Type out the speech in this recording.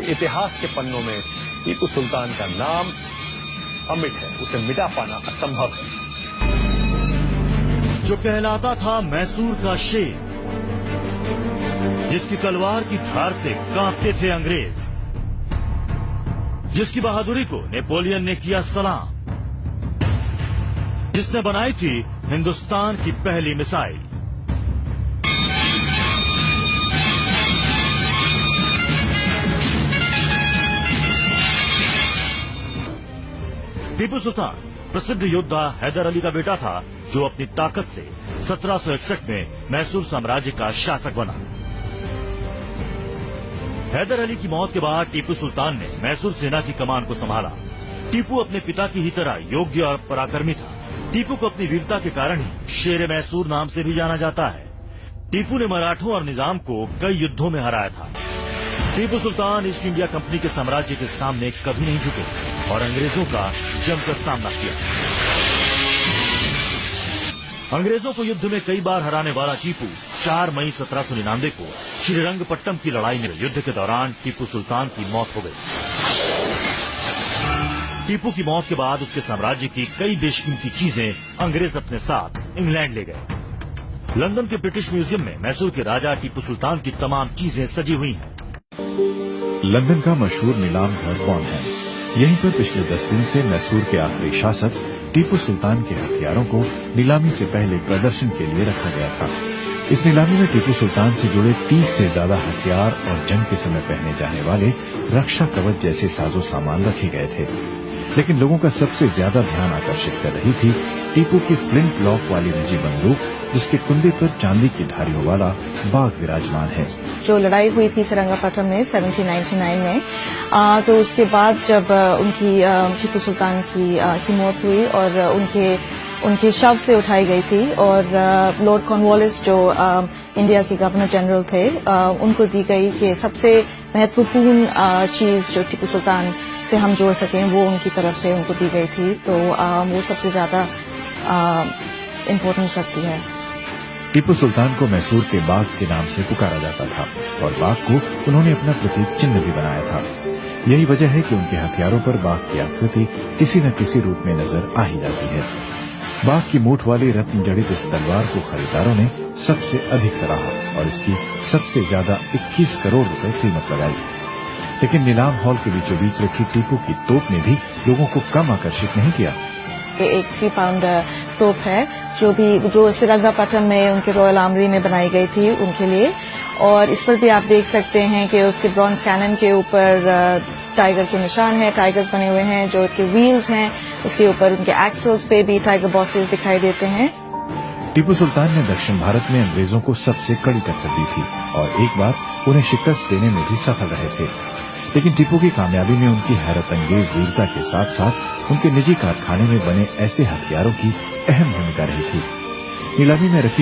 इतिहास के पन्नों में टीपू सुल्तान का नाम अमिट है, उसे मिटा पाना असंभव है। जो कहलाता था मैसूर का शेर, जिसकी तलवार की धार से कांपते थे अंग्रेज, जिसकी बहादुरी को नेपोलियन ने किया सलाम, जिसने बनाई थी हिंदुस्तान की पहली मिसाइल, टीपू सुल्तान प्रसिद्ध योद्धा हैदर अली का बेटा था, जो अपनी ताकत से 1761 में मैसूर साम्राज्य का शासक बना। हैदर अली की मौत के बाद टीपू सुल्तान ने मैसूर सेना की कमान को संभाला। टीपू अपने पिता की ही तरह योग्य और पराक्रमी था। टीपू को अपनी वीरता के कारण ही शेर मैसूर नाम से भी जाना जाता है। टीपू ने मराठों और निजाम को कई युद्धों में हराया था। Tipu Sultan east India company के साम्राज्य के सामने कभी नहीं झुके और अंग्रेजों का जमकर सामना किया। अंग्रेजों को युद्ध में कई बार हराने वाला टीपू 4 मई 1799 को श्रीरंगपट्टम की लड़ाई में युद्ध के दौरान टीपू सुल्तान की मौत हो गई। टीपू की मौत के बाद उसके साम्राज्य की कई बेशकीमती चीजें अंग्रेज अपने साथ इंग्लैंड ले गए। लंदन के ब्रिटिश म्यूजियम में मैसूर के राजा टीपू सुल्तान की तमाम चीजें सजी हुई हैं। लंदन का मशहूर नीलाम घर बॉनहेम्स, यहीं पर पिछले 10 दिन से मैसूर के आखिरी शासक टीपू सुल्तान के हथियारों को नीलामी से पहले प्रदर्शन के लिए रखा गया था। इस नीलामी में टीपू सुल्तान से जुड़े 30 से ज्यादा हथियार और जंग के समय पहने जाने वाले रक्षा कवच जैसे साजो सामान रखे गए थे। लेकिन लोगों का सबसे ज्यादा ध्यान आकर्षित कर रही थी टीपू की फ्लिंट लॉक वाली निजी बंदूक, जिसके कुंडे पर चांदी की धारियों वाला बाघ विराजमान है। जो लड़ाई हुई थी श्रीरंगपट्टम में 1799 में, तो उसके बाद जब टीपू सुल्तान की मौत हुई और उनके शव से उठाई गई थी और लॉर्ड कॉर्नवालिस जो इंडिया के गवर्नर जनरल थे, उनको दी गई कि सबसे महत्वपूर्ण चीज जो टीपू सुल्तान से हम जोड़ सकें वो उनकी तरफ से उनको दी गई थी। तो वो सबसे ज्यादा इम्पोर्टेंस रखती है। टीपू सुल्तान को मैसूर के बाघ के नाम से पुकारा जाता था और बाघ को उन्होंने अपना प्रतीक चिन्ह भी बनाया था। यही वजह है कि उनके हथियारों पर बाघ की आकृति किसी न किसी रूप में नजर आ ही जाती है। बाघ की मूठ वाली रत्न जड़ित इस तलवार को खरीदारों ने सबसे अधिक सराहा और इसकी सबसे ज्यादा 21 करोड़ रुपए कीमत लगाई। लेकिन नीलाम हॉल के बीचों बीच रखी टीपू की तोप ने भी लोगों को कम आकर्षित नहीं किया। एक 3 पाउंड तोप है जो श्रीरंगपट्टम में उनके रॉयल आर्मरी में बनाई गई थी उनके लिए, और इस पर भी आप देख सकते हैं कि उसके ब्रॉन्ज कैनन के ऊपर टाइगर के निशान है, टाइगर्स बने हुए हैं। जो के व्हील्स हैं उसके ऊपर उनके एक्सल्स पे भी टाइगर बॉसेस दिखाई देते हैं। टीपू सुल्तान ने दक्षिण भारत में अंग्रेजों को सबसे कड़ी टक्कर दी थी और एक बार उन्हें शिकस्त देने में भी सफल रहे थे। लेकिन टीपू की कामयाबी में उनकी हैरत अंगेज वीरता के साथ साथ उनके निजी कारखाने में बने ऐसे हथियारों की अहम भूमिका रही थी। नीलामी में रखी